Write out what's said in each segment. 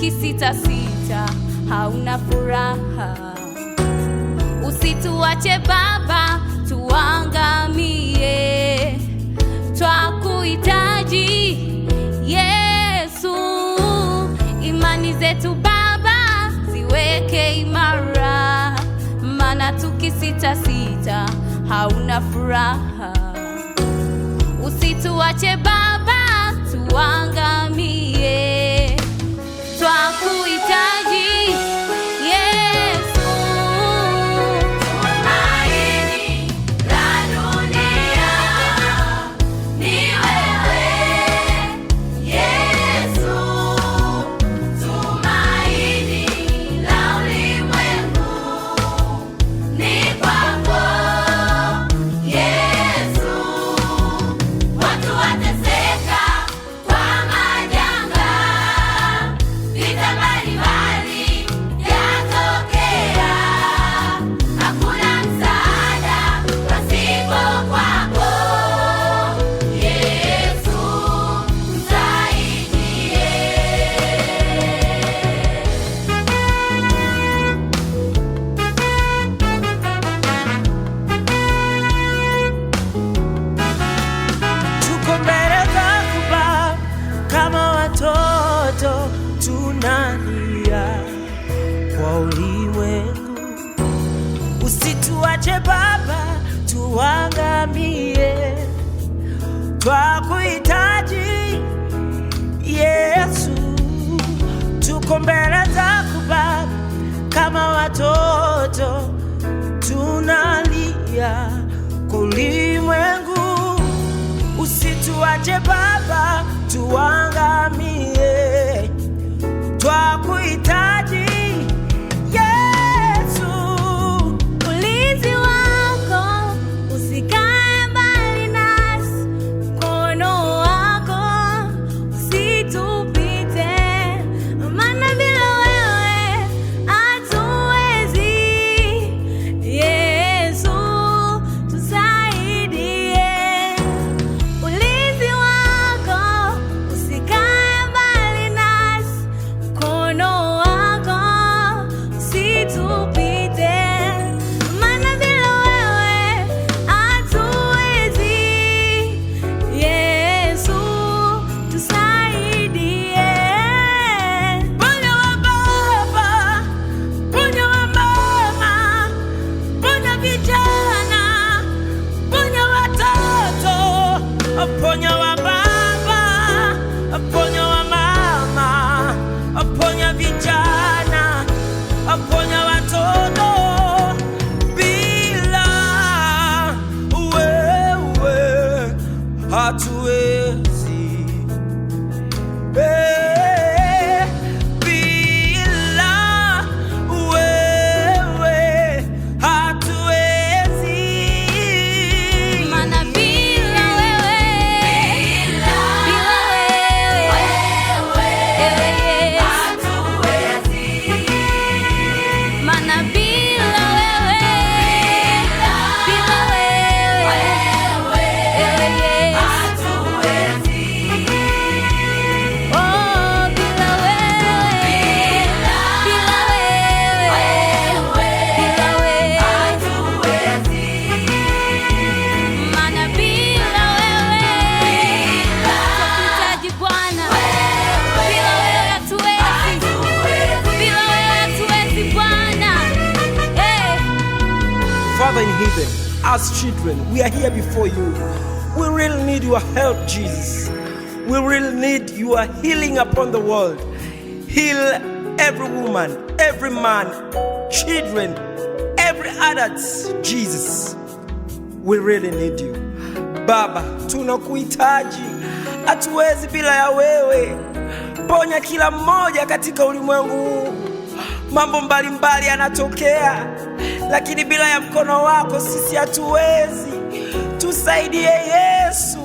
tukisita sita hauna furaha. Usituache Baba tuangamie, twakuhitaji Yesu. Imani zetu Baba ziweke imara, maana tukisita sita hauna furaha. Usituache Baba tuangamie, twakuhitaji Yesu. Tumaini la dunia ni wewe Yesu, tumaini la ulimwengu ni kwako Yesu. Watu wateseka kwa majanga, vita mbalimbali yatokea, hakuna msaada pasipo kwako Yesu, tusaidie. Tuko mbele zako Baba kama watoto, tunalia kwa ulimwengu. Usituache Baba tuangamie, twakuhitaji Yesu. Tuko mbele zako Baba kama watoto, tunalia kwa ulimwengu. Usituache Baba tuangamie, twakuhitaji Yesu. Ulinzi wako usikae mbali nasi, mkono wako usitupite, maana bila wewe hatuwezi. Yesu, tusaidie. Ulinzi wako usikae mbali nasi, mkono wako usitupite, maana bila wewe hatuwezi. Yesu, tusaidie. Ponya wa baba, ponya wa mama, ponya vijana, ponya watoto, ponya wa baba, ponya wa mama, ponya vijana, ponya watoto. Bila wewe hatuwezi. Bila wewe hatuwezi. Maana bila wewe, maana bila wewe, twakuhitaji Bwana. Bila wewe hatuwezi, bila wewe hatuwezi Bwana. Father in heaven, as children, we are here before you. We really need your help, Jesus. We really need your healing upon the world. Heal every woman, every man, children, every adult, Jesus. We really need you. Baba, tunakuhitaji. Hatuwezi bila ya wewe. Ponya kila mmoja katika ulimwengu huu. Mambo mbalimbali yanatokea, lakini bila ya mkono wako sisi hatuwezi. Tusaidie Yesu.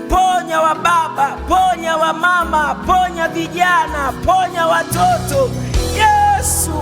Ponya wa baba, ponya wa mama, ponya vijana, ponya watoto. Yesu,